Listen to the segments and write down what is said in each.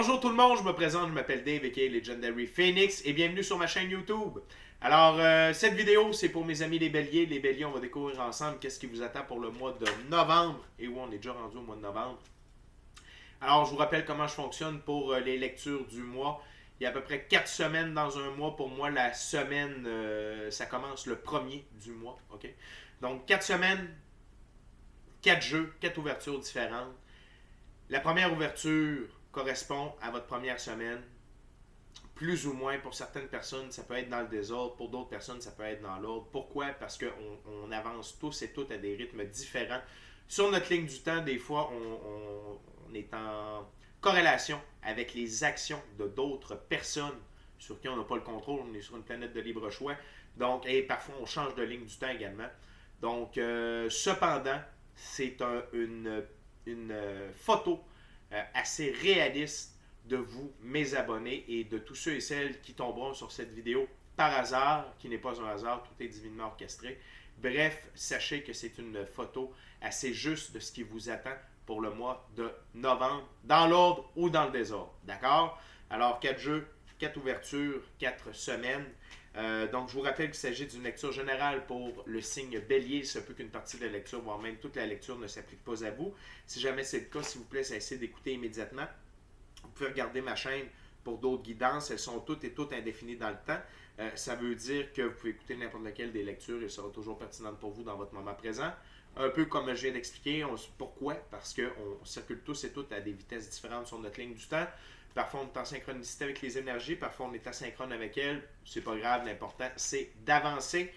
Bonjour tout le monde, je me présente, je m'appelle Dave aka Legendary Phoenix et bienvenue sur ma chaîne YouTube. Alors, cette vidéo, c'est pour mes amis les béliers. Les béliers, on va découvrir ensemble qu'est-ce qui vous attend pour le mois de novembre. Et où on est déjà rendu au mois de novembre. Alors, je vous rappelle comment je fonctionne pour les lectures du mois. Il y a à peu près 4 semaines dans un mois. Pour moi, la semaine, ça commence le premier du mois. Ok. Donc, 4 semaines, 4 jeux, 4 ouvertures différentes. La première ouverture correspond à votre première semaine. Plus ou moins, pour certaines personnes, ça peut être dans le désordre. Pour d'autres personnes, ça peut être dans l'ordre. Pourquoi? Parce qu'on avance tous et toutes à des rythmes différents. Sur notre ligne du temps, des fois, on est en corrélation avec les actions de d'autres personnes sur qui on n'a pas le contrôle. On est sur une planète de libre choix. Donc, et parfois, on change de ligne du temps également. Donc, cependant, c'est une photo assez réaliste de vous, mes abonnés, et de tous ceux et celles qui tomberont sur cette vidéo par hasard, qui n'est pas un hasard, tout est divinement orchestré. Bref, sachez que c'est une photo assez juste de ce qui vous attend pour le mois de novembre, dans l'ordre ou dans le désordre. D'accord? Alors, 4 jeux, 4 ouvertures, 4 semaines. Donc, je vous rappelle qu'il s'agit d'une lecture générale pour le signe bélier. Il se peut qu'une partie de la lecture, voire même toute la lecture, ne s'applique pas à vous. Si jamais c'est le cas, s'il vous plaît, essayez d'écouter immédiatement. Vous pouvez regarder ma chaîne pour d'autres guidances. Elles sont toutes et toutes indéfinies dans le temps. Ça veut dire que vous pouvez écouter n'importe laquelle des lectures et elles seront toujours pertinentes pour vous dans votre moment présent. Un peu comme je viens d'expliquer. Pourquoi? Parce qu'on circule tous et toutes à des vitesses différentes sur notre ligne du temps. Parfois, on est en synchronicité avec les énergies. Parfois, on est asynchrone avec elles. C'est pas grave. L'important, c'est d'avancer.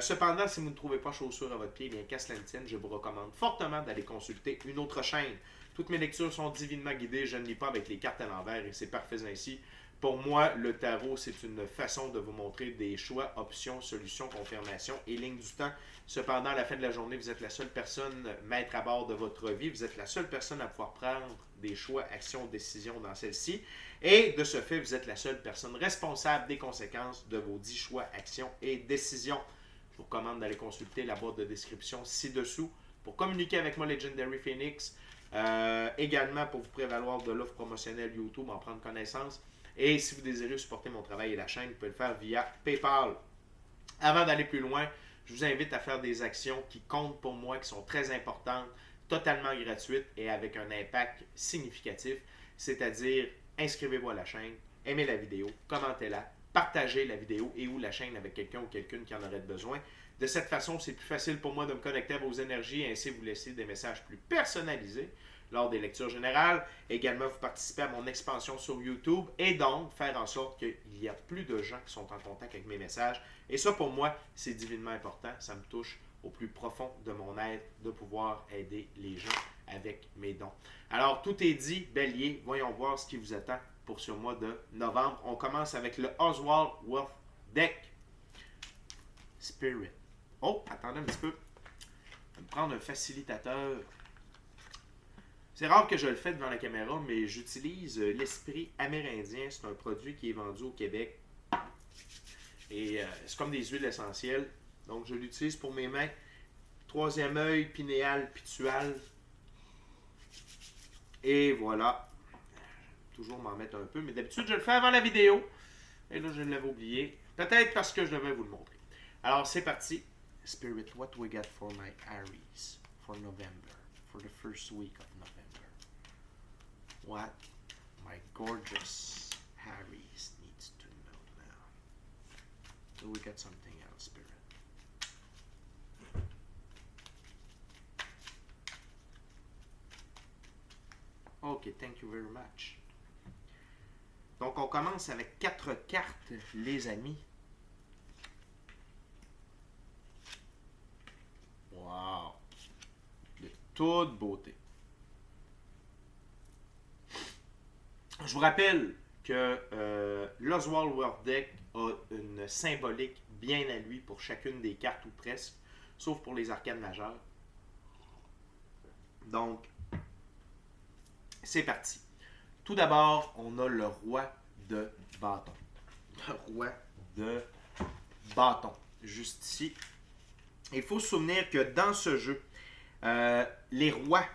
Cependant, si vous ne trouvez pas chaussure à votre pied, bien qu'à cela ne tienne, je vous recommande fortement d'aller consulter une autre chaîne. Toutes mes lectures sont divinement guidées. Je ne lis pas avec les cartes à l'envers et c'est parfait ainsi. Pour moi, le tarot, c'est une façon de vous montrer des choix, options, solutions, confirmations et lignes du temps. Cependant, à la fin de la journée, vous êtes la seule personne maître à bord de votre vie. Vous êtes la seule personne à pouvoir prendre des choix, actions, décisions dans celle-ci. Et de ce fait, vous êtes la seule personne responsable des conséquences de vos 10 choix, actions et décisions. Je vous recommande d'aller consulter la boîte de description ci-dessous pour communiquer avec moi, Legendary Phoenix. Également pour vous prévaloir de l'offre promotionnelle YouTube, en prendre connaissance. Et si vous désirez supporter mon travail et la chaîne, vous pouvez le faire via PayPal. Avant d'aller plus loin, je vous invite à faire des actions qui comptent pour moi, qui sont très importantes, totalement gratuites et avec un impact significatif. C'est-à-dire, inscrivez-vous à la chaîne, aimez la vidéo, commentez-la, partagez la vidéo et ou la chaîne avec quelqu'un ou quelqu'une qui en aurait besoin. De cette façon, c'est plus facile pour moi de me connecter à vos énergies et ainsi vous laisser des messages plus personnalisés lors des lectures générales. Également, vous participez à mon expansion sur YouTube et donc faire en sorte qu'il y a plus de gens qui sont en contact avec mes messages. Et ça, pour moi, c'est divinement important. Ça me touche au plus profond de mon être de pouvoir aider les gens avec mes dons. Alors, tout est dit, bélier. Voyons voir ce qui vous attend pour ce mois de novembre. On commence avec le Oswald Wealth Deck Spirit. Oh, attendez un petit peu. Je vais me prendre un facilitateur. C'est rare que je le fais devant la caméra, mais j'utilise l'esprit amérindien. C'est un produit qui est vendu au Québec. Et c'est comme des huiles essentielles. Donc, je l'utilise pour mes mains. Troisième œil, pinéal, pitual. Et voilà. Toujours m'en mettre un peu, mais d'habitude, je le fais avant la vidéo. Et là, je l'avais oublié. Peut-être parce que je devais vous le montrer. Alors, c'est parti. Spirit, what we got for my Aries for November, for the first week of November? What my gorgeous Aries needs to know now. So we got something else, Spirit. Ok, thank you very much. Donc, on commence avec 4 cartes, les amis. Wow! De toute beauté. Je vous rappelle que l'Oswald Wealth Deck a une symbolique bien à lui pour chacune des cartes ou presque, sauf pour les arcanes majeures. Donc, c'est parti. Tout d'abord, on a le roi de bâton. Le roi de bâton, juste ici. Il faut se souvenir que dans ce jeu, les rois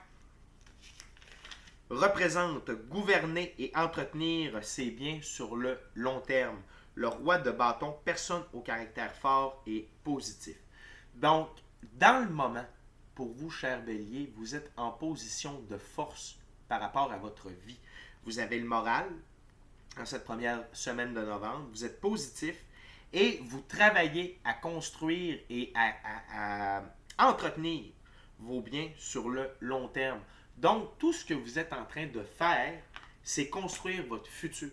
représente gouverner et entretenir ses biens sur le long terme. Le roi de bâton, personne au caractère fort et positif. Donc, dans le moment, pour vous, cher bélier, vous êtes en position de force par rapport à votre vie. Vous avez le moral en cette première semaine de novembre, vous êtes positif et vous travaillez à construire et à entretenir vos biens sur le long terme. Donc, tout ce que vous êtes en train de faire, c'est construire votre futur.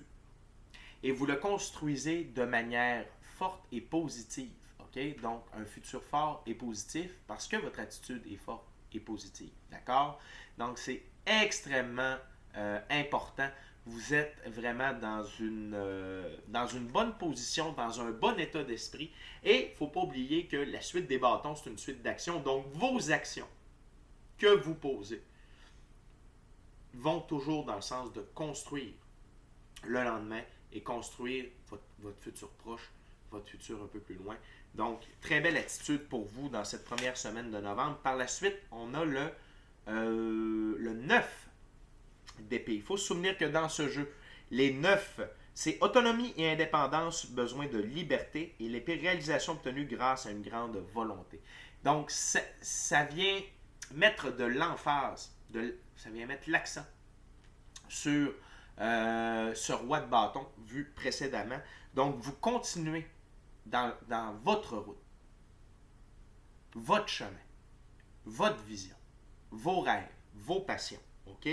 Et vous le construisez de manière forte et positive. OK? Donc, un futur fort et positif parce que votre attitude est forte et positive. D'accord? Donc, c'est extrêmement important. Vous êtes vraiment dans une bonne position, dans un bon état d'esprit. Et il ne faut pas oublier que la suite des bâtons, c'est une suite d'actions. Donc, vos actions que vous posez vont toujours dans le sens de construire le lendemain et construire votre futur proche, votre futur un peu plus loin. Donc, très belle attitude pour vous dans cette première semaine de novembre. Par la suite, on a le 9 d'épée. Il faut se souvenir que dans ce jeu, les 9, c'est autonomie et indépendance, besoin de liberté, et l'épée, réalisation obtenue grâce à une grande volonté. Donc, ça vient mettre de l'emphase, ça vient mettre l'accent sur ce roi de bâton vu précédemment. Donc, vous continuez dans votre route, votre chemin, votre vision, vos rêves, vos passions. OK?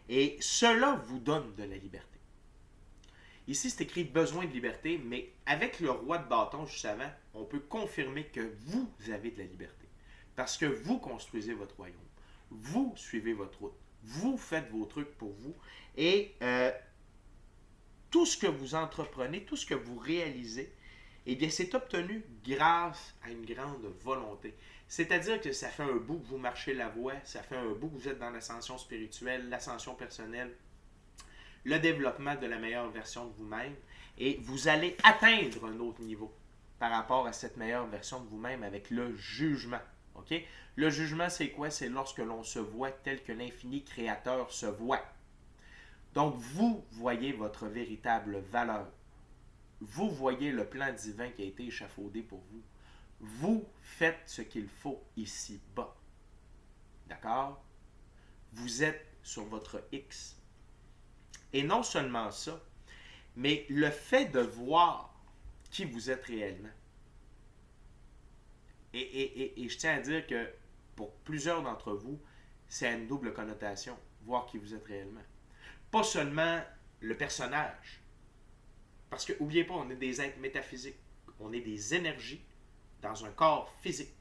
Et cela vous donne de la liberté. Ici, c'est écrit besoin de liberté, mais avec le roi de bâton juste avant, on peut confirmer que vous avez de la liberté. Parce que vous construisez votre royaume. Vous suivez votre route. Vous faites vos trucs pour vous. Et tout ce que vous entreprenez, tout ce que vous réalisez, eh bien, c'est obtenu grâce à une grande volonté. C'est-à-dire que ça fait un bout que vous marchez la voie, ça fait un bout que vous êtes dans l'ascension spirituelle, l'ascension personnelle, le développement de la meilleure version de vous-même, et vous allez atteindre un autre niveau par rapport à cette meilleure version de vous-même avec le jugement. OK? Le jugement, c'est quoi? C'est lorsque l'on se voit tel que l'infini créateur se voit. Donc, vous voyez votre véritable valeur. Vous voyez le plan divin qui a été échafaudé pour vous. Vous faites ce qu'il faut ici-bas. D'accord? Vous êtes sur votre X. Et non seulement ça, mais le fait de voir qui vous êtes réellement. Et je tiens à dire que pour plusieurs d'entre vous, c'est à une double connotation, voir qui vous êtes réellement. Pas seulement le personnage. Parce que, n'oubliez pas, on est des êtres métaphysiques. On est des énergies dans un corps physique.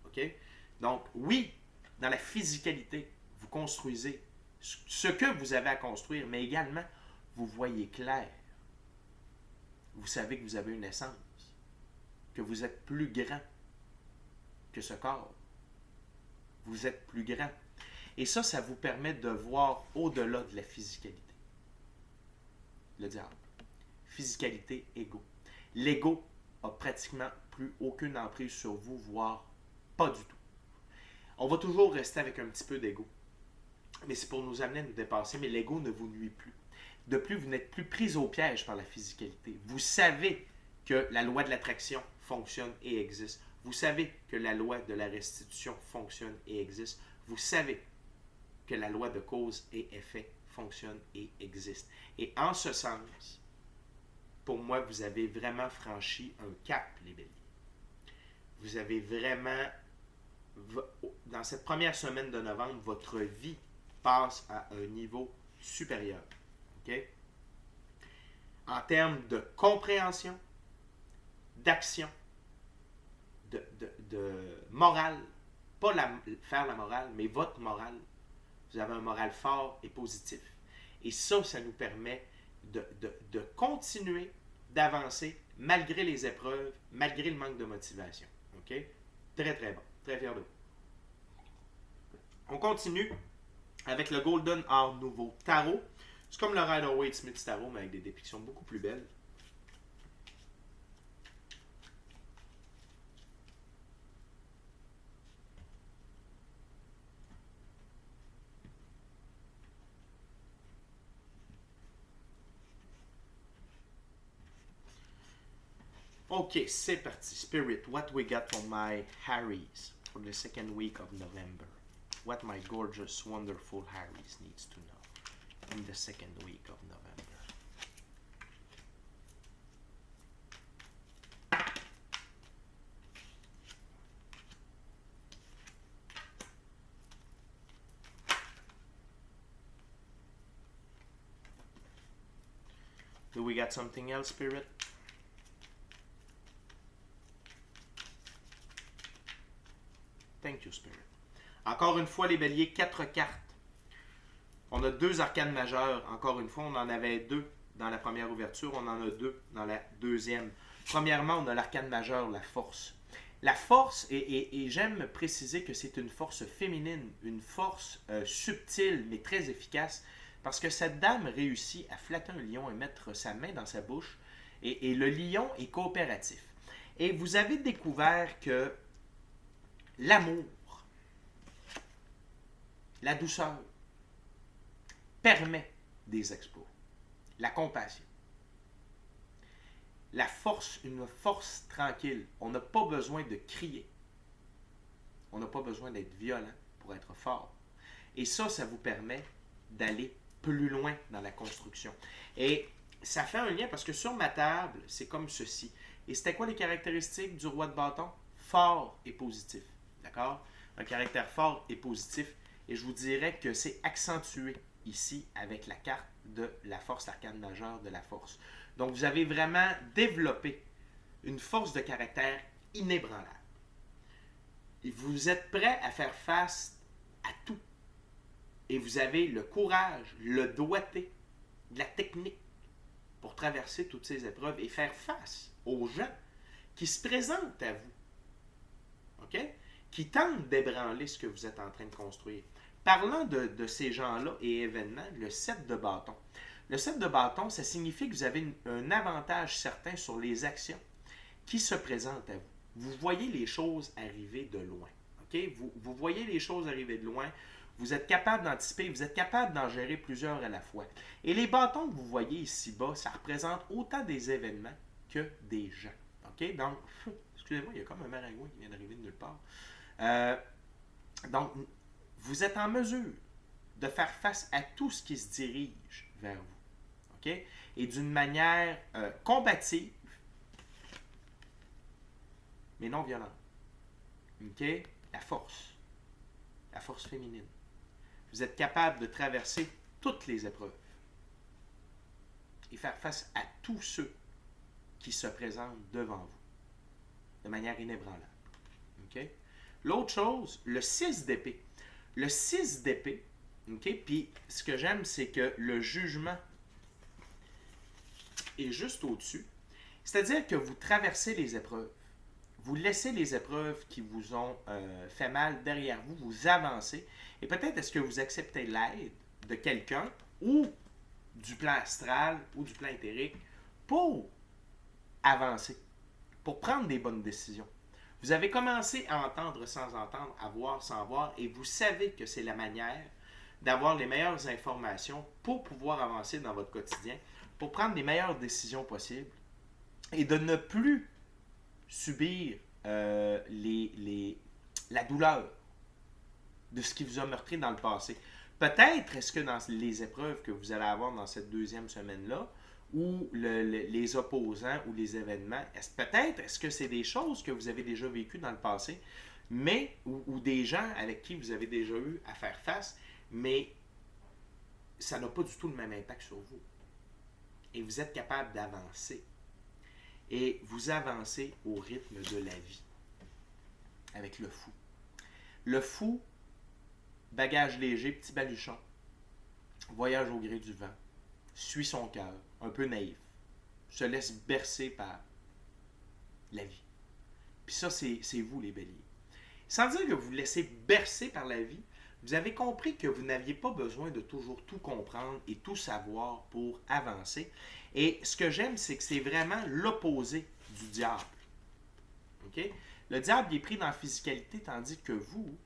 OK? Donc, oui, dans la physicalité, vous construisez ce que vous avez à construire, mais également, vous voyez clair. Vous savez que vous avez une essence, que vous êtes plus grand que ce corps. Vous êtes plus grand. Et ça vous permet de voir au-delà de la physicalité. Le diable. Physicalité, ego. L'ego a pratiquement plus aucune emprise sur vous, voire pas du tout. On va toujours rester avec un petit peu d'ego. Mais c'est pour nous amener à nous dépasser, mais l'ego ne vous nuit plus. De plus, vous n'êtes plus pris au piège par la physicalité. Vous savez que la loi de l'attraction fonctionne et existe. Vous savez que la loi de la restitution fonctionne et existe. Vous savez que la loi de cause et effet fonctionne et existe. Et en ce sens, pour moi, vous avez vraiment franchi un cap, les béliers. Vous avez vraiment, dans cette première semaine de novembre, votre vie passe à un niveau supérieur. OK? En termes de compréhension, d'action, de morale, pas faire la morale, mais votre morale. Vous avez un moral fort et positif. Et ça nous permet de continuer d'avancer malgré les épreuves, malgré le manque de motivation. OK? Très, très bon. Très fier de vous. On continue avec le Golden Art Nouveau Tarot. C'est comme le Rider-Waite-Smith Tarot, mais avec des dépictions beaucoup plus belles. Ok, c'est parti. Spirit, what we got for my Harrys for the second week of November? What my gorgeous, wonderful Harrys needs to know in the second week of November. Do we got something else, Spirit? Thank you, Spirit. Encore une fois, les béliers, 4 cartes. On a 2 arcanes majeures. Encore une fois, on en avait 2 dans la première ouverture. On en a 2 dans la deuxième. Premièrement, on a l'arcane majeure, la force. La force, et j'aime préciser que c'est une force féminine, une force subtile, mais très efficace. Parce que cette dame réussit à flatter un lion et mettre sa main dans sa bouche. Et le lion est coopératif. Et vous avez découvert que l'amour, la douceur, permet des exploits. La compassion. La force, une force tranquille. On n'a pas besoin de crier. On n'a pas besoin d'être violent pour être fort. Et ça vous permet d'aller plus loin dans la construction. Et ça fait un lien parce que sur ma table, c'est comme ceci. Et c'était quoi les caractéristiques du roi de bâton? Fort et positif. D'accord? Un caractère fort et positif. Et je vous dirais que c'est accentué ici avec la carte de la force, l'arcane majeure de la force. Donc vous avez vraiment développé une force de caractère inébranlable. Et vous êtes prêt à faire face à tout. Et vous avez le courage, le doigté, de la technique pour traverser toutes ces épreuves et faire face aux gens qui se présentent à vous. OK? Qui tentent d'ébranler ce que vous êtes en train de construire. Parlant de ces gens-là et événements, le 7 de bâton. Le 7 de bâton, ça signifie que vous avez un avantage certain sur les actions qui se présentent à vous. Vous voyez les choses arriver de loin. Okay? Vous voyez les choses arriver de loin. Vous êtes capable d'anticiper, vous êtes capable d'en gérer plusieurs à la fois. Et les bâtons que vous voyez ici-bas, ça représente autant des événements que des gens. Okay? Donc, excusez-moi, il y a comme un maringouin qui vient d'arriver de nulle part. Donc, vous êtes en mesure de faire face à tout ce qui se dirige vers vous. Okay? Et d'une manière combative, mais non violente. Okay? La force féminine. Vous êtes capable de traverser toutes les épreuves et faire face à tous ceux qui se présentent devant vous de manière inébranlable. Okay? L'autre chose, le 6 d'épée. Le 6 d'épée, okay? Puis ce que j'aime, c'est que le jugement est juste au-dessus. C'est-à-dire que vous traversez les épreuves. Vous laissez les épreuves qui vous ont fait mal derrière vous, vous avancez. Et peut-être est-ce que vous acceptez l'aide de quelqu'un ou du plan astral ou du plan éthérique pour avancer, pour prendre des bonnes décisions. Vous avez commencé à entendre sans entendre, à voir sans voir, et vous savez que c'est la manière d'avoir les meilleures informations pour pouvoir avancer dans votre quotidien, pour prendre les meilleures décisions possibles et de ne plus subir la douleur de ce qui vous a meurtri dans le passé. Peut-être est-ce que dans les épreuves que vous allez avoir dans cette deuxième semaine-là, ou les opposants ou les événements, est-ce que c'est des choses que vous avez déjà vécues dans le passé, mais ou des gens avec qui vous avez déjà eu à faire face, mais ça n'a pas du tout le même impact sur vous. Et vous êtes capable d'avancer. Et vous avancez au rythme de la vie. Avec le fou. Le fou, bagage léger, petit baluchon, voyage au gré du vent, suit son cœur, un peu naïf, se laisse bercer par la vie. Puis ça, c'est vous les béliers. Sans dire que vous vous laissez bercer par la vie, vous avez compris que vous n'aviez pas besoin de toujours tout comprendre et tout savoir pour avancer. Et ce que j'aime, c'est que c'est vraiment l'opposé du diable. Okay? Le diable est pris dans la physicalité, tandis que vous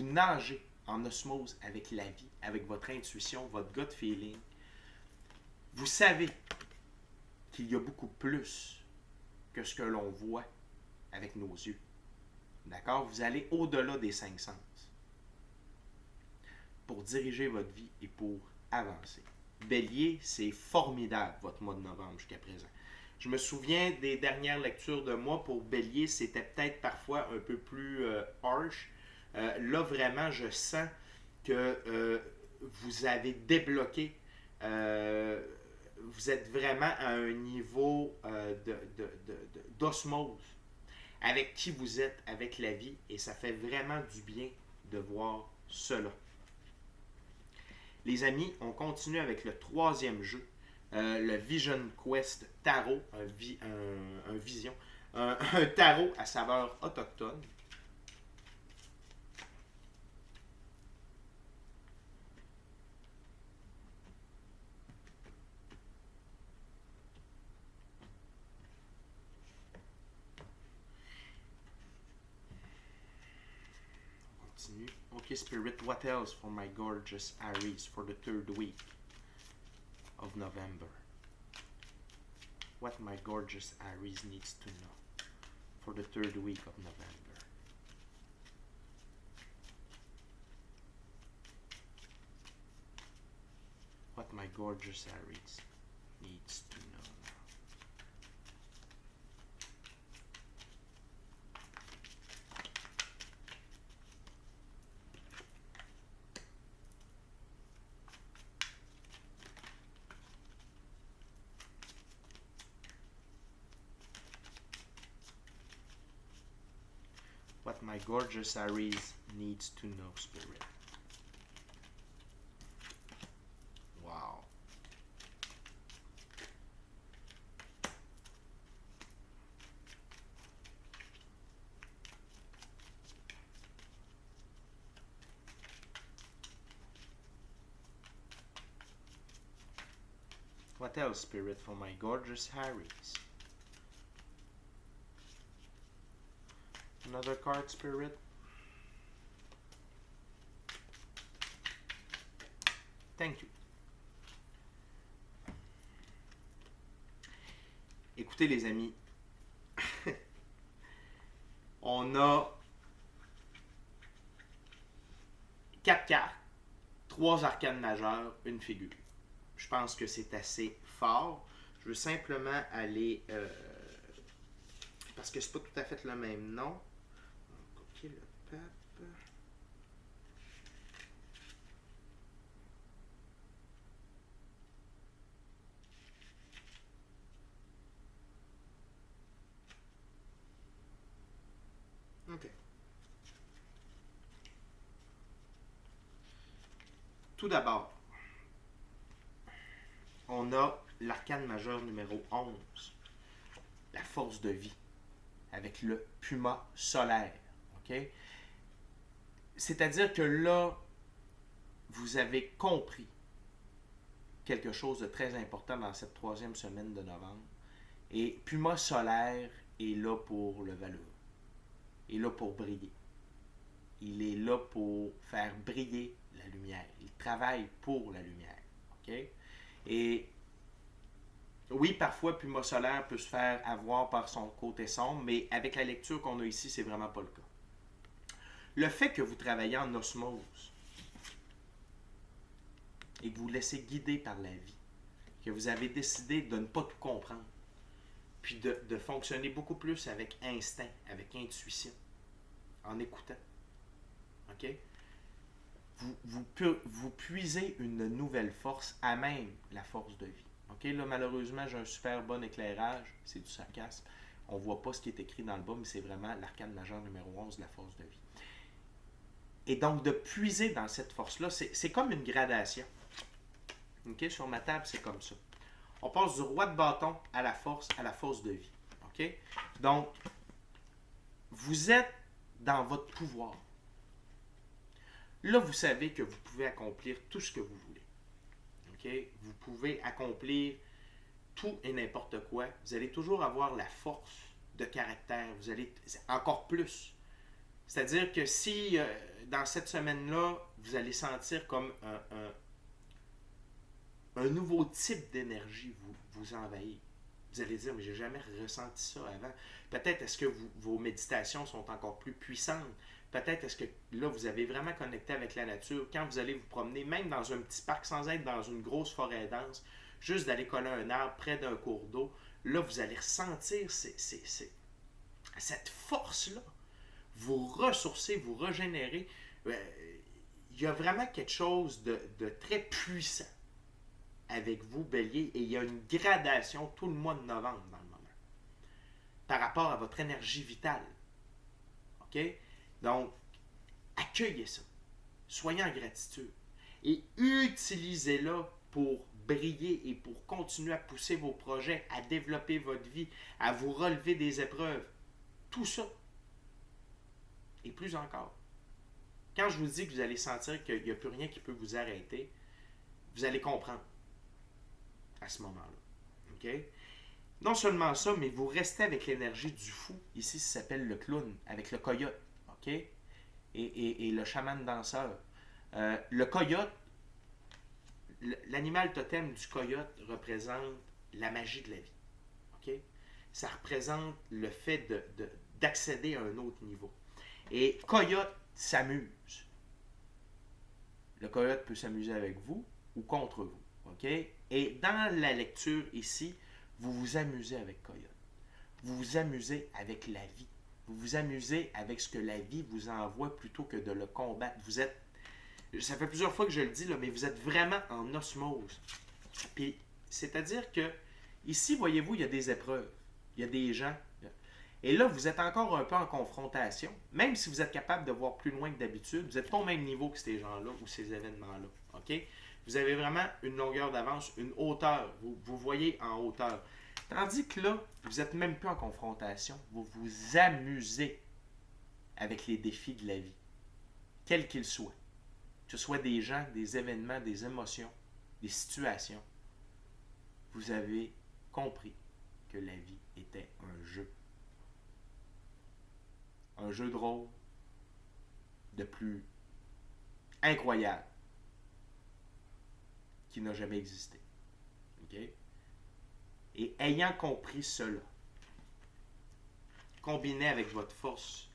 nagez en osmose avec la vie, avec votre intuition, votre gut feeling. Vous savez qu'il y a beaucoup plus que ce que l'on voit avec nos yeux. D'accord? Vous allez au-delà des 5 sens pour diriger votre vie et pour avancer. Bélier, c'est formidable votre mois de novembre jusqu'à présent. Je me souviens des dernières lectures de moi pour Bélier, c'était peut-être parfois un peu plus harsh. Là, vraiment, je sens que vous avez débloqué, vous êtes vraiment à un niveau d'osmose avec qui vous êtes, avec la vie, et ça fait vraiment du bien de voir cela. Les amis, on continue avec le troisième jeu, le Vision Quest Tarot, un tarot à saveur autochtone. Okay, Spirit, what else for my gorgeous Aries for the third week of November? What my gorgeous Aries needs to know for the third week of November? What my gorgeous Aries needs to know now. What my gorgeous Aries needs to know, Spirit. Wow. What else, Spirit, for my gorgeous Aries? Another card, Spirit. Thank you. Écoutez les amis, on a 4 cartes, 3 arcanes majeures, une figure. Je pense que c'est assez fort. Je veux simplement aller, parce que c'est pas tout à fait le même nom. Ok, le pape. Ok. Tout d'abord, on a l'arcane majeur numéro 11, la force de vie, avec le puma solaire. Okay? C'est-à-dire que là, vous avez compris quelque chose de très important dans cette 3e semaine de novembre. Et puma solaire est là pour le valour. Il est là pour briller. Il est là pour faire briller la lumière. Il travaille pour la lumière. Okay? Et oui, parfois, Puma solaire peut se faire avoir par son côté sombre, mais avec la lecture qu'on a ici, c'est vraiment pas le cas. Le fait que vous travaillez en osmose et que vous laissez guider par la vie, que vous avez décidé de ne pas tout comprendre, puis de fonctionner beaucoup plus avec instinct, avec intuition, en écoutant. OK? Vous puisez une nouvelle force à même la force de vie. OK? Là, malheureusement, j'ai un super bon éclairage. C'est du sarcasme. On ne voit pas ce qui est écrit dans le bas, mais c'est vraiment l'arcane majeur numéro 11, la force de vie. Et donc, de puiser dans cette force-là, c'est comme une gradation. OK? Sur ma table, c'est comme ça. On passe du roi de bâton à la force de vie. OK? Donc, vous êtes dans votre pouvoir. Là, vous savez que vous pouvez accomplir tout ce que vous voulez. Okay? Vous pouvez accomplir tout et n'importe quoi. Vous allez toujours avoir la force de caractère. Vous allez encore plus. C'est-à-dire que si, dans cette semaine-là, vous allez sentir comme un nouveau type d'énergie vous envahir. Vous allez dire, mais j'ai jamais ressenti ça avant. Peut-être est-ce que vos méditations sont encore plus puissantes. Peut-être est-ce que là, vous avez vraiment connecté avec la nature. Quand vous allez vous promener, même dans un petit parc, sans être dans une grosse forêt dense, juste d'aller coller un arbre près d'un cours d'eau, là, vous allez ressentir cette force-là. Vous ressourcer, vous régénérer. Il y a vraiment quelque chose de très puissant avec vous, Bélier, et il y a une gradation tout le mois de novembre dans le moment par rapport à votre énergie vitale. OK? Donc, accueillez ça. Soyez en gratitude. Et utilisez-la pour briller et pour continuer à pousser vos projets, à développer votre vie, à vous relever des épreuves. Tout ça. Et plus encore. Quand je vous dis que vous allez sentir qu'il n'y a plus rien qui peut vous arrêter, vous allez comprendre à ce moment-là. OK? Non seulement ça, mais vous restez avec l'énergie du fou. Ici, ça s'appelle le clown, avec le coyote. OK? Et le chaman danseur. Le coyote, l'animal totem du coyote représente la magie de la vie. OK? Ça représente le fait d'accéder à un autre niveau. Et coyote s'amuse. Le coyote peut s'amuser avec vous ou contre vous. OK? Et dans la lecture ici, vous vous amusez avec coyote. Vous vous amusez avec la vie. Vous vous amusez avec ce que la vie vous envoie plutôt que de le combattre. Vous êtes, ça fait plusieurs fois que je le dis, là, mais vous êtes vraiment en osmose. Puis, c'est-à-dire que ici, voyez-vous, il y a des épreuves. Il y a des gens. Et là, vous êtes encore un peu en confrontation. Même si vous êtes capable de voir plus loin que d'habitude, vous n'êtes pas au même niveau que ces gens-là ou ces événements-là. OK? Vous avez vraiment une longueur d'avance, une hauteur. Vous voyez en hauteur. Tandis que là, vous n'êtes même plus en confrontation. Vous vous amusez avec les défis de la vie, quels qu'ils soient. Que ce soit des gens, des événements, des émotions, des situations. Vous avez compris que la vie était un jeu. Un jeu de rôle de plus incroyable qui n'a jamais existé. OK? Et ayant compris cela, combiné avec votre force,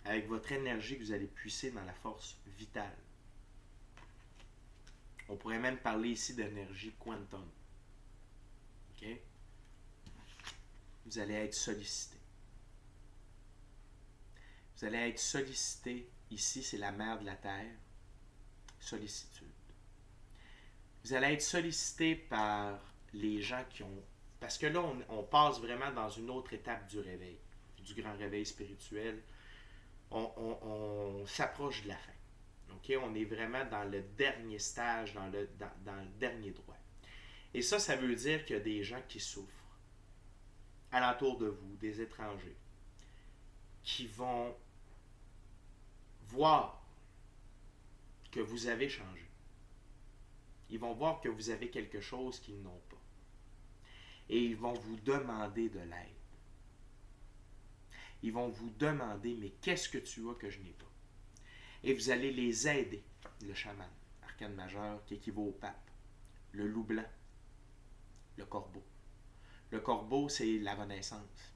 avec votre énergie que vous allez puiser dans la force vitale. On pourrait même parler ici d'énergie quantum. OK? Vous allez être sollicité. Vous allez être sollicité. Ici, c'est la mère de la Terre. Sollicitude. Vous allez être sollicité par les gens qui ont... Parce que là, on passe vraiment dans une autre étape du réveil, du grand réveil spirituel. On s'approche de la fin. Okay? On est vraiment dans le dernier stage, dans le dernier droit. Et ça veut dire qu'il y a des gens qui souffrent alentour de vous, des étrangers, qui vont voir que vous avez changé. Ils vont voir que vous avez quelque chose qu'ils n'ont pas. Et ils vont vous demander de l'aide. Ils vont vous demander, mais qu'est-ce que tu as que je n'ai pas? Et vous allez les aider. Le chaman, arcane majeur qui équivaut au pape. Le loup blanc, le corbeau. Le corbeau, c'est la renaissance.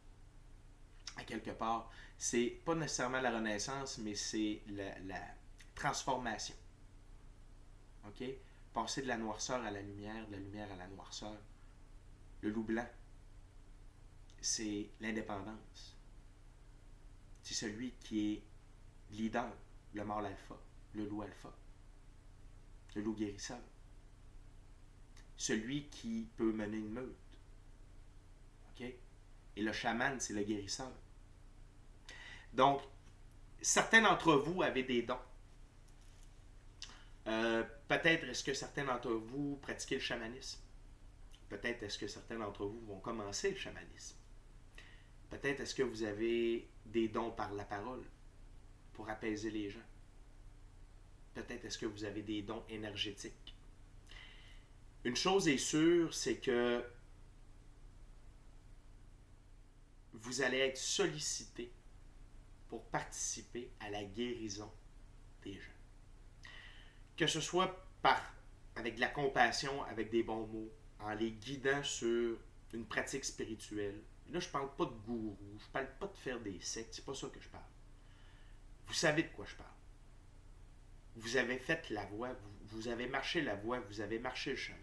À quelque part, c'est pas nécessairement la renaissance, mais c'est la transformation. OK? Passer de la noirceur à la lumière, de la lumière à la noirceur. Le loup blanc, c'est l'indépendance. C'est celui qui est leader, le mâle alpha, le loup alpha, le loup guérisseur. Celui qui peut mener une meute. OK? Et le chaman, c'est le guérisseur. Donc, certains d'entre vous avaient des dons. Peut-être est-ce que certains d'entre vous pratiquez le chamanisme. Peut-être est-ce que certains d'entre vous vont commencer le chamanisme. Peut-être est-ce que vous avez des dons par la parole pour apaiser les gens. Peut-être est-ce que vous avez des dons énergétiques. Une chose est sûre, c'est que vous allez être sollicité pour participer à la guérison des gens. Que ce soit avec de la compassion, avec des bons mots, en les guidant sur une pratique spirituelle. Là, je parle pas de gourou, je parle pas de faire des sectes, c'est pas ça que je parle. Vous savez de quoi je parle. Vous avez fait la voie, vous avez marché la voie, vous avez marché le chemin.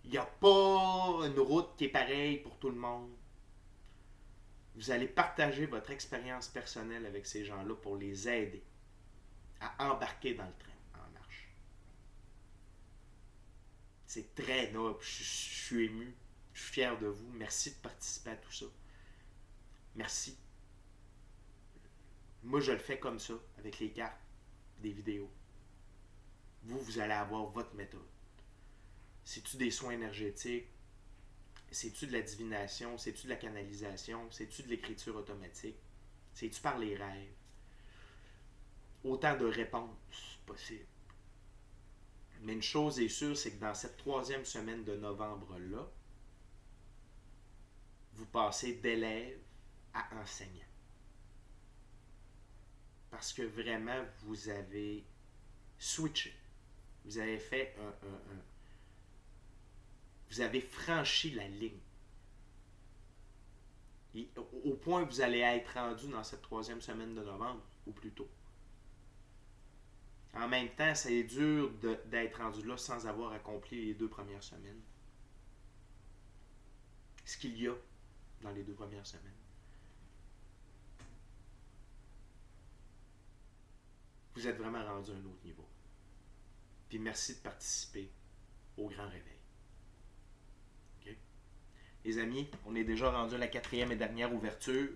Il n'y a pas une route qui est pareille pour tout le monde. Vous allez partager votre expérience personnelle avec ces gens-là pour les aider à embarquer dans le train en marche. C'est très noble, je suis ému, je suis fier de vous. Merci de participer à tout ça. Merci. Moi, je le fais comme ça, avec les cartes, des vidéos. Vous allez avoir votre méthode. C'est-tu des soins énergétiques? C'est-tu de la divination? C'est-tu de la canalisation? C'est-tu de l'écriture automatique? C'est-tu par les rêves? Autant de réponses possibles. Mais une chose est sûre, c'est que dans cette 3e semaine de novembre-là, vous passez d'élève à enseignant. Parce que vraiment, vous avez switché. Vous avez fait vous avez franchi la ligne. Et au point où vous allez être rendu dans cette 3e semaine de novembre, ou plus tôt. En même temps, c'est dur d'être rendu là sans avoir accompli les 2 premières semaines. Ce qu'il y a dans les 2 premières semaines. Vous êtes vraiment rendu à un autre niveau. Puis merci de participer au grand réveil. Les amis, on est déjà rendu à la 4e et dernière ouverture.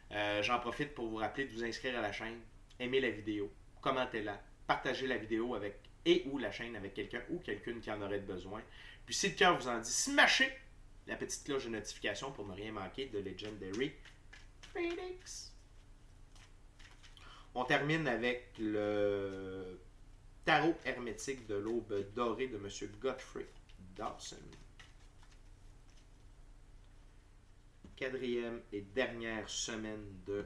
J'en profite pour vous rappeler de vous inscrire à la chaîne, aimer la vidéo, commentez-la, partagez la vidéo avec ou la chaîne avec quelqu'un ou quelqu'une qui en aurait besoin. Puis si le cœur vous en dit, smashez la petite cloche de notification pour ne rien manquer de Legendary Phoenix. On termine avec le tarot hermétique de l'aube dorée de M. Godfrey Dawson. 4e et dernière semaine de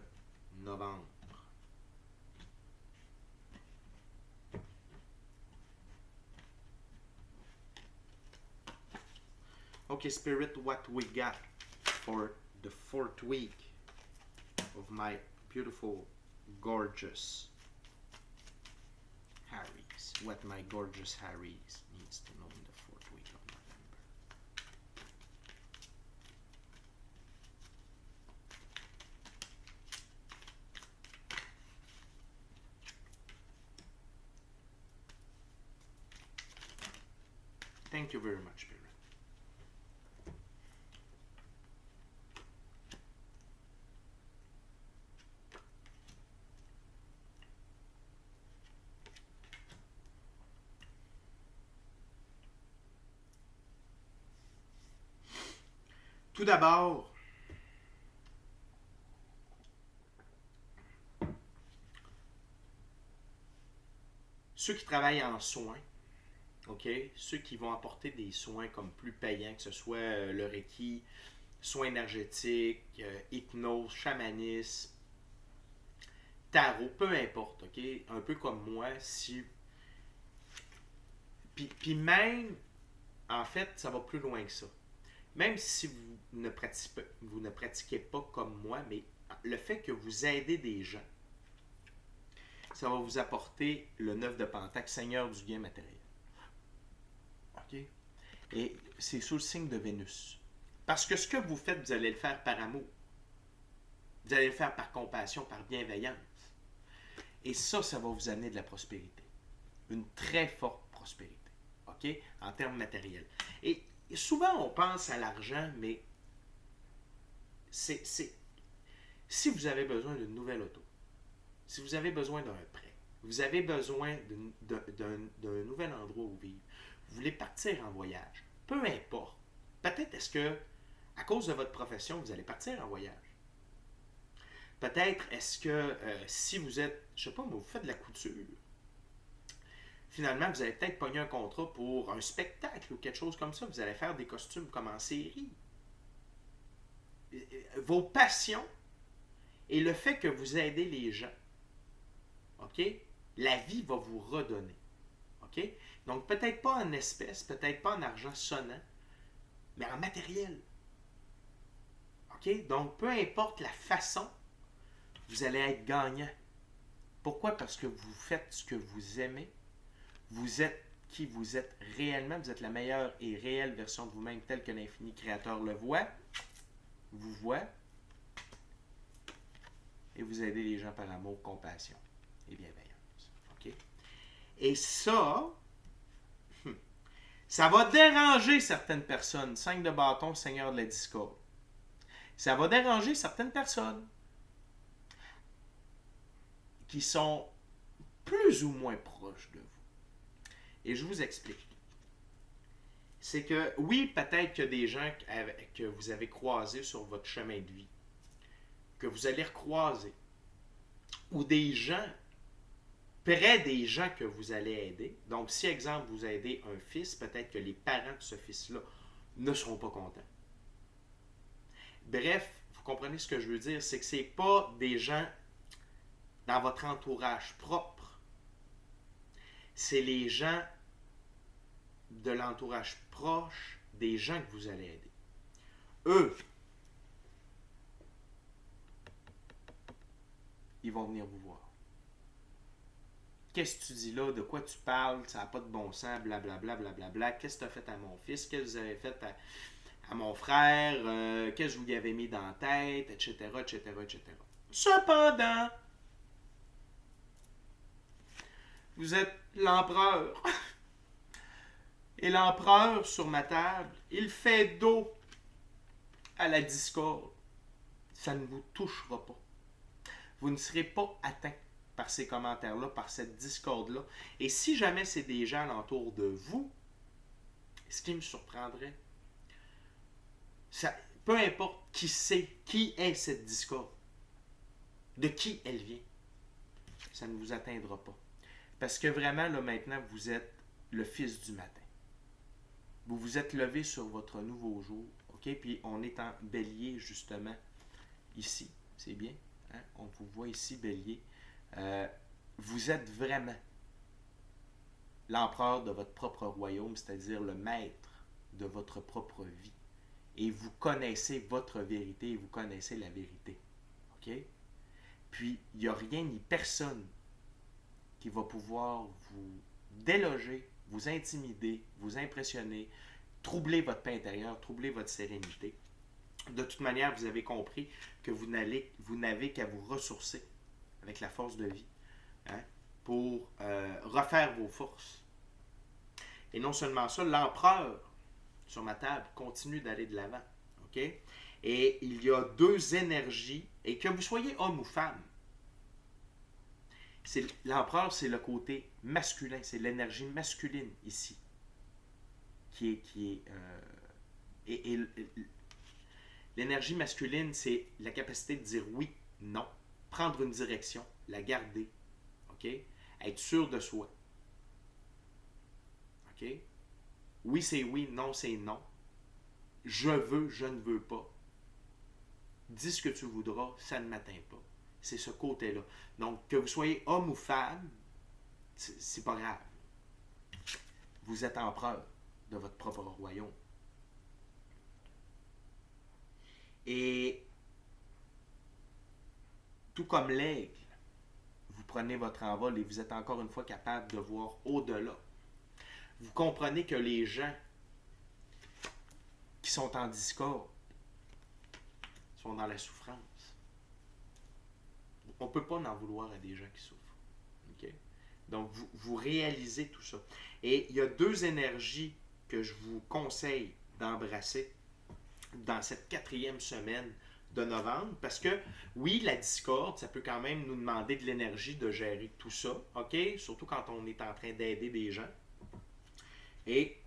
novembre. Okay, Spirit, what we got for the 4th week of my beautiful, gorgeous Harrys. What my gorgeous Harrys needs to know in the 4th week of November. Thank you very much, Spirit. Tout d'abord, ceux qui travaillent en soins, ok, ceux qui vont apporter des soins comme plus payants, que ce soit le Reiki, soins énergétiques, hypnose, chamanisme, tarot, peu importe, ok, un peu comme moi, si... Puis même, en fait, ça va plus loin que ça. Même si vous ne pratiquez pas comme moi, mais le fait que vous aidez des gens, ça va vous apporter le 9 de Pentacle, Seigneur du gain matériel. OK? Et c'est sous le signe de Vénus. Parce que ce que vous faites, vous allez le faire par amour. Vous allez le faire par compassion, par bienveillance. Et ça va vous amener de la prospérité. Une très forte prospérité. OK? En termes matériels. Et souvent, on pense à l'argent, mais si vous avez besoin d'une nouvelle auto, si vous avez besoin d'un prêt, vous avez besoin d'un nouvel endroit où vivre, vous voulez partir en voyage, peu importe. Peut-être est-ce que, à cause de votre profession, vous allez partir en voyage. Peut-être est-ce que si vous êtes, je sais pas, vous faites de la couture, finalement, vous allez peut-être pogner un contrat pour un spectacle ou quelque chose comme ça. Vous allez faire des costumes comme en série. Vos passions et le fait que vous aidez les gens, OK? La vie va vous redonner. OK? Donc, peut-être pas en espèces, peut-être pas en argent sonnant, mais en matériel. OK? Donc, peu importe la façon, vous allez être gagnant. Pourquoi? Parce que vous faites ce que vous aimez. Vous êtes qui vous êtes réellement. Vous êtes la meilleure et réelle version de vous-même telle que l'infini créateur le voit, vous voit, et vous aidez les gens par amour, compassion et bienveillance. OK? Et ça va déranger certaines personnes. 5 de bâton, Seigneur de la discorde. Ça va déranger certaines personnes qui sont plus ou moins proches de vous. Et je vous explique. C'est que, oui, peut-être qu'il y a des gens que vous avez croisés sur votre chemin de vie, que vous allez recroiser, ou des gens, près des gens que vous allez aider. Donc, si, exemple, vous aidez un fils, peut-être que les parents de ce fils-là ne seront pas contents. Bref, vous comprenez ce que je veux dire, c'est que ce n'est pas des gens dans votre entourage propre. C'est les gens de l'entourage proche des gens que vous allez aider. Eux, ils vont venir vous voir. Qu'est-ce que tu dis là? De quoi tu parles? Ça n'a pas de bon sens, blablabla, blablabla. Qu'est-ce que tu as fait à mon fils? Qu'est-ce que vous avez fait à mon frère? Qu'est-ce que vous lui avez mis dans la tête? Etc., etc., etc. Cependant, vous êtes l'empereur. Et l'empereur, sur ma table, il fait dos à la discorde. Ça ne vous touchera pas. Vous ne serez pas atteint par ces commentaires-là, par cette discorde-là. Et si jamais c'est des gens alentour de vous, ce qui me surprendrait, peu importe qui est cette discorde, de qui elle vient, ça ne vous atteindra pas. Parce que vraiment, là, maintenant, vous êtes le fils du matin. Vous vous êtes levé sur votre nouveau jour, OK? Puis on est en bélier, justement, ici. C'est bien, hein? On vous voit ici, bélier. Vous êtes vraiment l'empereur de votre propre royaume, c'est-à-dire le maître de votre propre vie. Et vous connaissez votre vérité et vous connaissez la vérité. OK? Puis, il n'y a rien ni personne qui va pouvoir vous déloger, vous intimider, vous impressionner, troubler votre paix intérieure, troubler votre sérénité. De toute manière, vous avez compris que vous n'avez qu'à vous ressourcer avec la force de vie, hein, pour refaire vos forces. Et non seulement ça, l'empereur sur ma table continue d'aller de l'avant. OK? Et il y a deux énergies, et que vous soyez homme ou femme, l'empereur, c'est le côté masculin, c'est l'énergie masculine ici, et l'énergie masculine, c'est la capacité de dire oui, non, prendre une direction, la garder, OK? Être sûr de soi. OK? Oui, c'est oui, non, c'est non. Je veux, je ne veux pas. Dis ce que tu voudras, ça ne m'atteint pas. C'est ce côté-là. Donc, que vous soyez homme ou femme, c'est pas grave. Vous êtes empereur de votre propre royaume. Et tout comme l'aigle, vous prenez votre envol et vous êtes encore une fois capable de voir au-delà. Vous comprenez que les gens qui sont en discorde sont dans la souffrance. On ne peut pas en vouloir à des gens qui souffrent. Okay? Donc, vous réalisez tout ça. Et il y a deux énergies que je vous conseille d'embrasser dans cette 4e semaine de novembre, parce que, oui, la discorde, ça peut quand même nous demander de l'énergie de gérer tout ça, OK? Surtout quand on est en train d'aider des gens. Et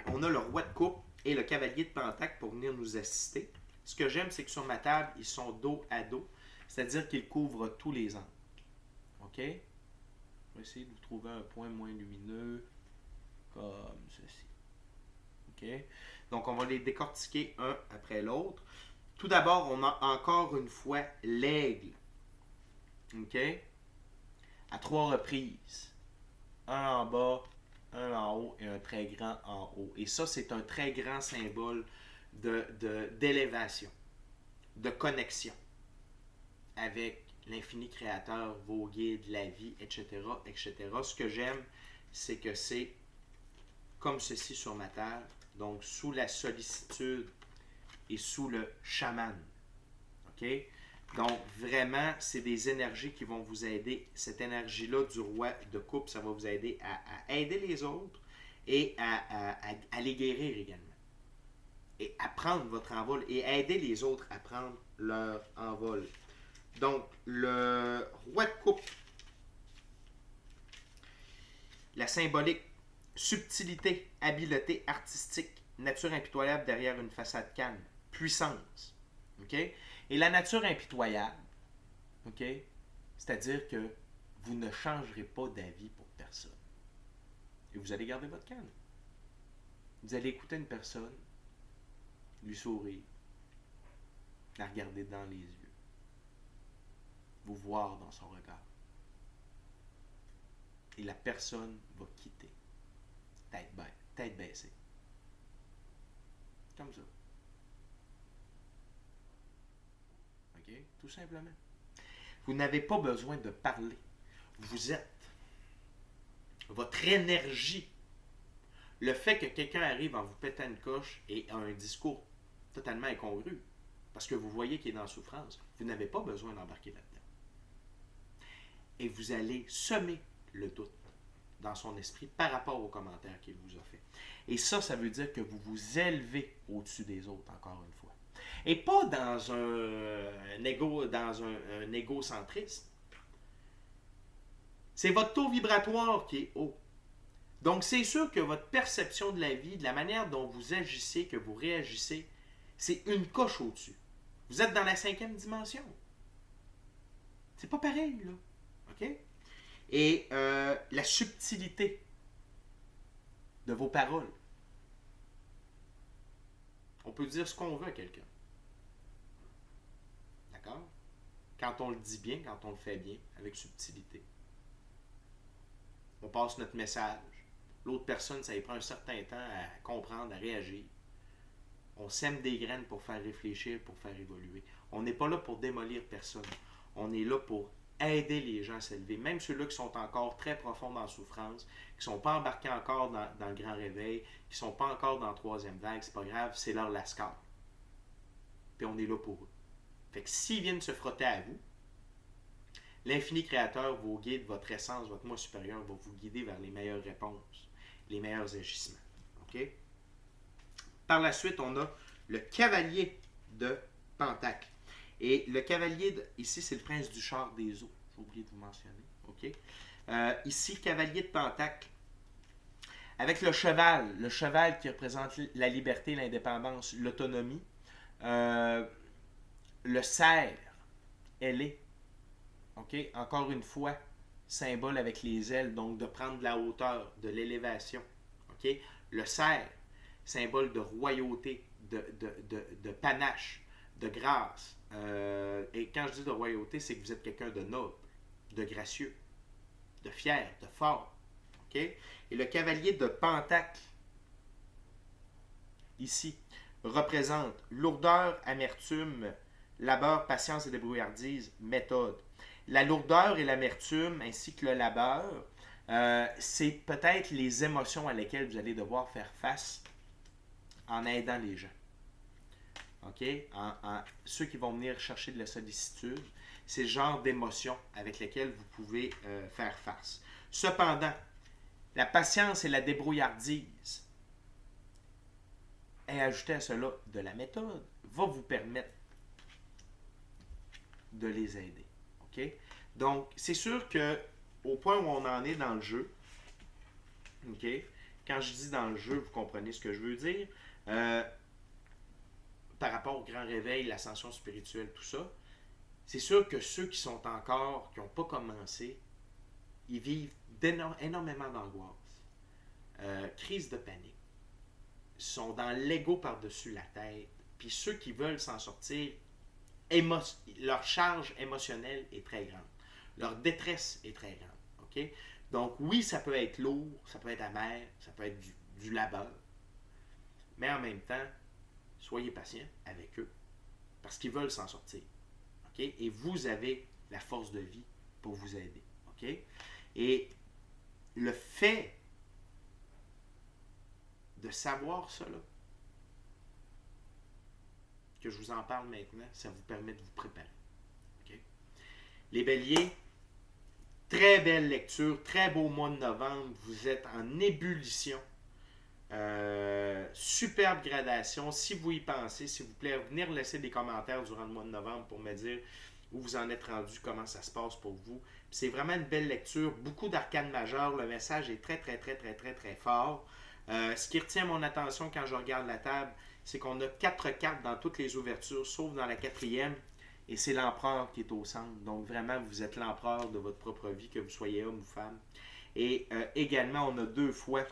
on a le roi de coupe et le cavalier de pentacle pour venir nous assister. Ce que j'aime, c'est que sur ma table, ils sont dos à dos, c'est-à-dire qu'ils couvrent tous les angles. OK? On va essayer de vous trouver un point moins lumineux, comme ceci. OK? Donc, on va les décortiquer un après l'autre. Tout d'abord, on a encore une fois l'aigle. OK? À 3 reprises. Un en bas, un en haut et un très grand en haut. Et ça, c'est un très grand symbole d'élévation, de connexion avec l'infini créateur, vos guides, la vie, etc., etc. Ce que j'aime, c'est que c'est comme ceci sur ma terre, donc sous la sollicitude et sous le chaman. OK? Donc, vraiment, c'est des énergies qui vont vous aider. Cette énergie-là du roi de coupe, ça va vous aider à aider les autres et à les guérir également. Et à prendre votre envol et aider les autres à prendre leur envol. Donc, le roi de coupe, la symbolique, subtilité, habileté artistique, nature impitoyable derrière une façade calme, puissance. OK? Et la nature impitoyable, OK? C'est-à-dire que vous ne changerez pas d'avis pour personne. Et vous allez garder votre calme. Vous allez écouter une personne, lui sourire, la regarder dans les yeux, vous voir dans son regard. Et la personne va quitter. Tête baissée. Comme ça. OK? Tout simplement. Vous n'avez pas besoin de parler. Vous êtes. Votre énergie. Le fait que quelqu'un arrive en vous pétant une coche et a un discours totalement incongru, parce que vous voyez qu'il est dans la souffrance, vous n'avez pas besoin d'embarquer là-dedans. Et vous allez semer le doute dans son esprit par rapport aux commentaires qu'il vous a fait. Et ça veut dire que vous vous élevez au-dessus des autres, encore une fois. Et pas dans un égocentrisme. C'est votre taux vibratoire qui est haut. Donc, c'est sûr que votre perception de la vie, de la manière dont vous agissez, que vous réagissez, c'est une coche au-dessus. Vous êtes dans la 5e dimension. C'est pas pareil, là. OK? Et la subtilité de vos paroles. On peut dire ce qu'on veut à quelqu'un. D'accord? Quand on le dit bien, quand on le fait bien, avec subtilité. On passe notre message. L'autre personne, ça lui prend un certain temps à comprendre, à réagir. On sème des graines pour faire réfléchir, pour faire évoluer. On n'est pas là pour démolir personne. On est là pour aider les gens à s'élever. Même ceux-là qui sont encore très profonds dans la souffrance, qui ne sont pas embarqués encore dans le grand réveil, qui ne sont pas encore dans la 3e vague, c'est pas grave, c'est leur lascar. Puis on est là pour eux. Fait que s'ils viennent se frotter à vous, l'infini créateur, vos guides, votre essence, votre moi supérieur va vous guider vers les meilleures réponses, les meilleurs agissements. OK? Par la suite, on a le cavalier de Pentacle. Et le cavalier, ici, c'est le prince du char des eaux. J'ai oublié de vous mentionner. OK? Ici, cavalier de Pentacle. Avec le cheval qui représente la liberté, l'indépendance, l'autonomie. Le cerf, ailé. OK? Encore une fois, symbole avec les ailes, donc de prendre de la hauteur, de l'élévation. OK? Le cerf, symbole de royauté, de panache, de grâce. Et quand je dis de royauté, c'est que vous êtes quelqu'un de noble, de gracieux, de fier, de fort. OK? Et le cavalier de Pentacle, ici, représente lourdeur, amertume, labeur, patience et débrouillardise, méthode. La lourdeur et l'amertume, ainsi que le labeur, c'est peut-être les émotions à lesquelles vous allez devoir faire face en aidant les gens. OK? Ceux qui vont venir chercher de la sollicitude, c'est le genre d'émotions avec lesquelles vous pouvez faire face. Cependant, la patience et la débrouillardise, et ajouter à cela de la méthode, va vous permettre de les aider. OK? Donc, c'est sûr que au point où on en est dans le jeu, OK? Quand je dis dans le jeu, vous comprenez ce que je veux dire. Par rapport au grand réveil, l'ascension spirituelle, tout ça, c'est sûr que ceux qui sont encore, qui n'ont pas commencé, ils vivent énormément d'angoisse, crise de panique, sont dans l'ego par-dessus la tête, puis ceux qui veulent s'en sortir, leur charge émotionnelle est très grande, leur détresse est très grande. Okay? Donc oui, ça peut être lourd, ça peut être amer, ça peut être du labeur. Mais en même temps, soyez patient avec eux parce qu'ils veulent s'en sortir. OK? Et vous avez la force de vie pour vous aider. OK? Et le fait de savoir cela, que je vous en parle maintenant, ça vous permet de vous préparer. OK? Les béliers, très belle lecture, très beau mois de novembre, vous êtes en ébullition. Superbe gradation. Si vous y pensez, s'il vous plaît, venir laisser des commentaires durant le mois de novembre pour me dire où vous en êtes rendu, comment ça se passe pour vous. C'est vraiment une belle lecture, beaucoup d'arcanes majeures, le message est très très très très très très fort. Ce qui retient mon attention quand je regarde la table, c'est qu'on a 4 cartes dans toutes les ouvertures, sauf dans la 4e, et c'est l'empereur qui est au centre. Donc vraiment, vous êtes l'empereur de votre propre vie, que vous soyez homme ou femme. Et également, on a 2 fois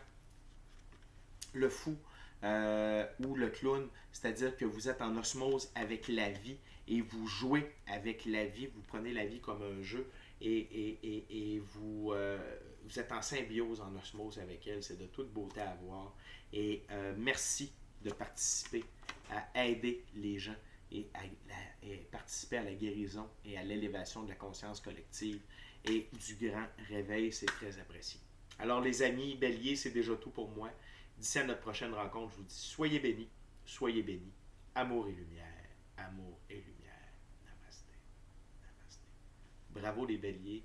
le fou ou le clown, c'est-à-dire que vous êtes en osmose avec la vie et vous jouez avec la vie, vous prenez la vie comme un jeu et vous êtes en symbiose, en osmose avec elle, c'est de toute beauté à voir. Et merci de participer à aider les gens et participer à la guérison et à l'élévation de la conscience collective et du grand réveil, c'est très apprécié. Alors les amis, bélier, c'est déjà tout pour moi. D'ici à notre prochaine rencontre, je vous dis soyez bénis, amour et lumière, amour et lumière. Namasté, namasté. Bravo les béliers,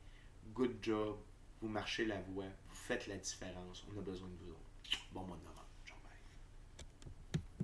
good job, vous marchez la voie, vous faites la différence, on a besoin de vous autres. Bon mois de novembre.